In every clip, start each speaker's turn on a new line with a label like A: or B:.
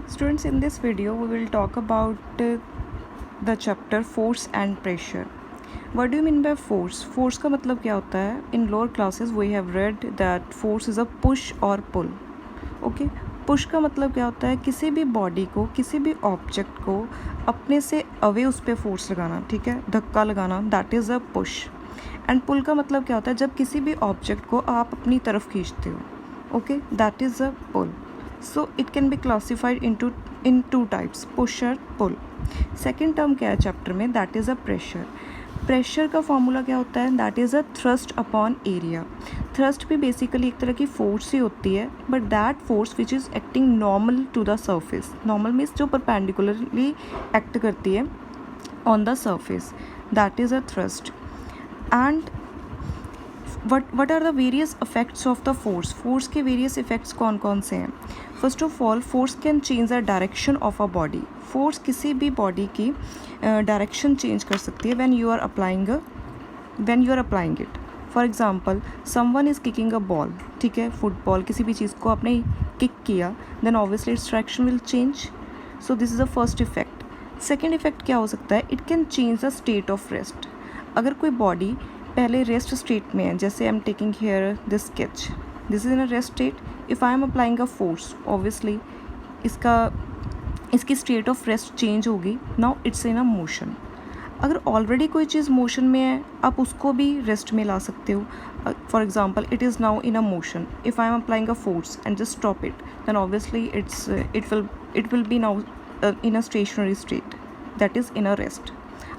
A: Students, in this video we will talk about the chapter force and pressure. What do you mean by force? Force का मतलब क्या होता है? In lower classes we have read that force is a push or pull. Okay? Push का मतलब क्या होता है? किसी भी बॉडी को, किसी भी ऑब्जेक्ट को अपने से अवे उस पर फोर्स लगाना, ठीक है, धक्का लगाना, that is a push. And pull का मतलब क्या होता है? जब किसी भी ऑब्जेक्ट को आप अपनी तरफ खींचते हो, okay, that is a pull. So it can be classified in two types, push or pull. Second term क्या है चैप्टर में? That is a pressure. Pressure का फॉर्मूला क्या होता है? That is a thrust upon area. Thrust भी basically एक तरह की फोर्स ही होती है, but that force which is acting normal to the surface. Normal means जो परपेंडिकुलरली एक्ट करती है on the surface, that is a thrust. And what are the various effects of the force? Force के various effects कौन कौन से हैं? First of all, force can change the direction of a body. Force किसी भी body की direction change कर सकती है when you are applying it. For example, someone is kicking a ball, ठीक है, फुटबॉल किसी भी चीज़ को आपने kick किया, then obviously its direction will change. So this is the first effect. Second effect क्या हो सकता है? It can change the state of rest. अगर कोई body पहले रेस्ट स्टेट में है, जैसे I am taking here this sketch, this is in a rest state. If I am applying a force, obviously इसकी स्टेट ऑफ रेस्ट चेंज होगी. Now it's in a motion. अगर already कोई चीज़ motion में है, आप उसको भी रेस्ट में ला सकते हो. For example, it is now in a motion. If I am applying a force and just stop it, then obviously it will be now in a stationary state, that is in a rest.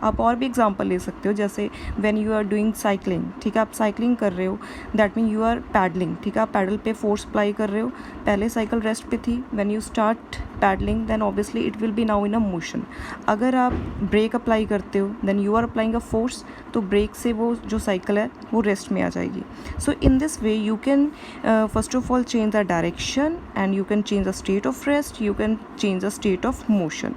A: आप और भी example ले सकते हो, जैसे when you are doing cycling, ठीक है, आप साइकिलिंग कर रहे हो, that mean you are pedalling, ठीक है, आप पैडल पे फोर्स अप्लाई कर रहे हो. पहले साइकिल रेस्ट पे थी, when you start pedalling then obviously it will be now in a motion. अगर आप ब्रेक अप्लाई करते हो, then you are applying a force, तो ब्रेक से वो जो साइकिल है वो रेस्ट में आ जाएगी. So in this way you can first of all change the direction and you can change the state of rest, you can change the state of motion.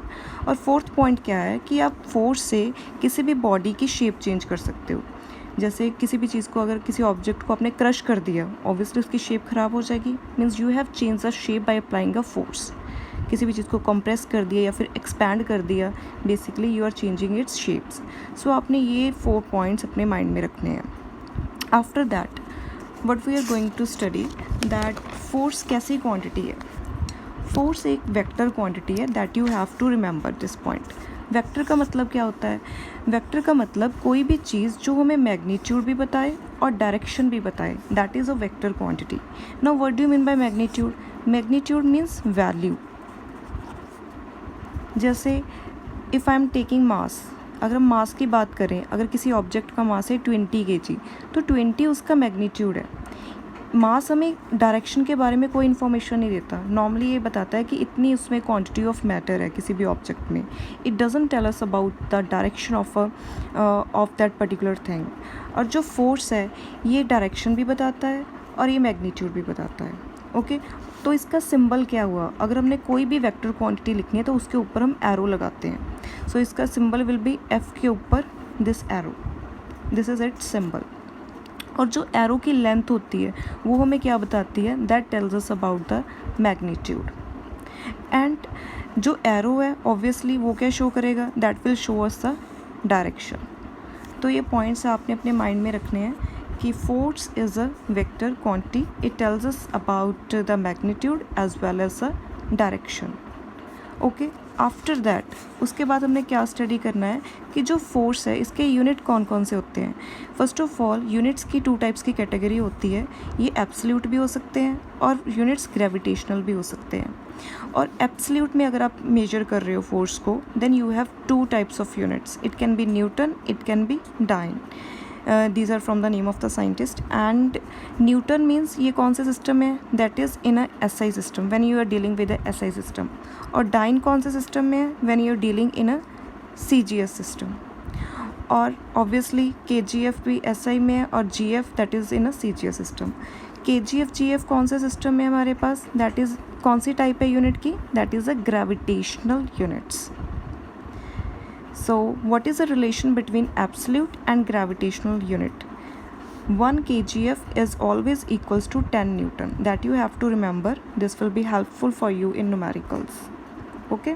A: और फोर्थ पॉइंट क्या है कि आप फोर्स से किसी भी बॉडी की shape change कर सकते हो. जैसे किसी भी चीज़ को, अगर किसी ऑब्जेक्ट को आपने क्रश कर दिया, ऑब्वियसली उसकी शेप ख़राब हो जाएगी. Means you have change the shape by applying a force. किसी भी चीज़ को कंप्रेस कर दिया या फिर एक्सपैंड कर दिया, basically you are changing its shapes. So आपने ये 4 पॉइंट्स अपने माइंड में रखने हैं. After that what we are going to study that force कैसी क्वांटिटी है. फोर्स एक वेक्टर क्वांटिटी है, that you have to remember this point. Vector का मतलब क्या होता है? वेक्टर का मतलब कोई भी चीज़ जो हमें मैग्नीट्यूड भी बताए और डायरेक्शन भी बताए, that is a vector quantity. Now what do you mean by magnitude? Magnitude means value. जैसे इफ़ आई एम टेकिंग मास, अगर हम मास की बात करें, अगर किसी ऑब्जेक्ट का मास है 20 kg, तो 20 उसका मैग्नीट्यूड है. मास हमें डायरेक्शन के बारे में कोई इन्फॉर्मेशन नहीं देता. नॉर्मली ये बताता है कि इतनी उसमें क्वांटिटी ऑफ मैटर है किसी भी ऑब्जेक्ट में. It doesn't tell us about the direction of that particular thing. और जो फोर्स है ये डायरेक्शन भी बताता है और ये मैग्नीट्यूड भी बताता है. ओके, तो इसका सिंबल क्या हुआ? अगर हमने कोई भी वेक्टर क्वांटिटी लिखनी है तो उसके ऊपर हम एरो लगाते हैं. सो इसका सिंबल विल बी एफ के ऊपर this arrow, this is it's symbol. और जो एरो की लेंथ होती है वो हमें क्या बताती है? That tells us about the magnitude. And जो एरो है ऑब्वियसली वो क्या शो करेगा? That will show us the direction. तो ये पॉइंट्स आपने अपने माइंड में रखने हैं कि force is a vector quantity. It tells us about the magnitude as well as the direction. Okay, after that उसके बाद हमने क्या स्टडी करना है कि जो फोर्स है इसके यूनिट कौन कौन से होते हैं. फर्स्ट ऑफ ऑल, यूनिट्स की 2 टाइप्स की कैटेगरी होती है. ये एब्सोल्यूट भी हो सकते हैं और यूनिट्स ग्रेविटेशनल भी हो सकते हैं. और एब्सोल्यूट में अगर आप मेजर कर रहे हो फोर्स को, then you have 2 types of units. It can be newton, it can be dyne. these are from the name of the scientist. And Newton means ये कौन सा सिस्टम है? That is in a SI system, when you are dealing with a SI system. और dyne कौन से system में है? When you are dealing in a CGS system. और ऑब्वियसली KGF भी SI में है और GF that is in a CGS system. KGF GF कौन से सिस्टम में है हमारे पास? दैट इज़ कौन सी टाइप है यूनिट की? That is a gravitational units. So what is the relation between absolute and gravitational unit? 1 kgf is always equals to 10 Newton. That you have to remember. This will be helpful for you in numericals. Okay,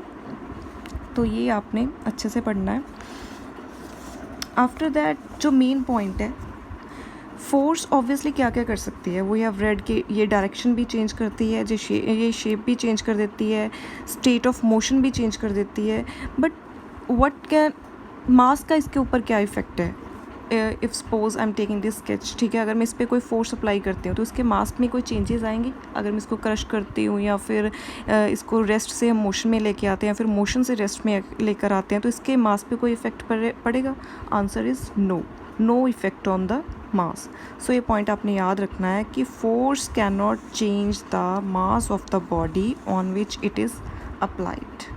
A: तो ये आपने अच्छे से पढ़ना है। After that जो main point है, force obviously क्या क्या कर सकती है, वो हैव रेड के ये डायरेक्शन भी चेंज करती है, ये शेप भी चेंज कर देती है, स्टेट ऑफ मोशन भी चेंज कर देती है। बट व्हाट कैन मास का इसके ऊपर क्या इफ़ेक्ट है? If suppose I am taking this sketch, ठीक है, अगर मैं इस पर कोई फोर्स अप्लाई करती हूँ तो इसके मास में कोई चेंजेस आएंगे? अगर मैं इसको क्रश करती हूँ या फिर इसको रेस्ट से हम मोशन में लेके आते हैं या फिर मोशन से रेस्ट में लेकर आते हैं, तो इसके मास पे कोई इफ़ेक्ट पड़ेगा? Answer is no, no effect on the mass. So ये पॉइंट आपने याद रखना है कि force can not change the mass of the body on which it is applied.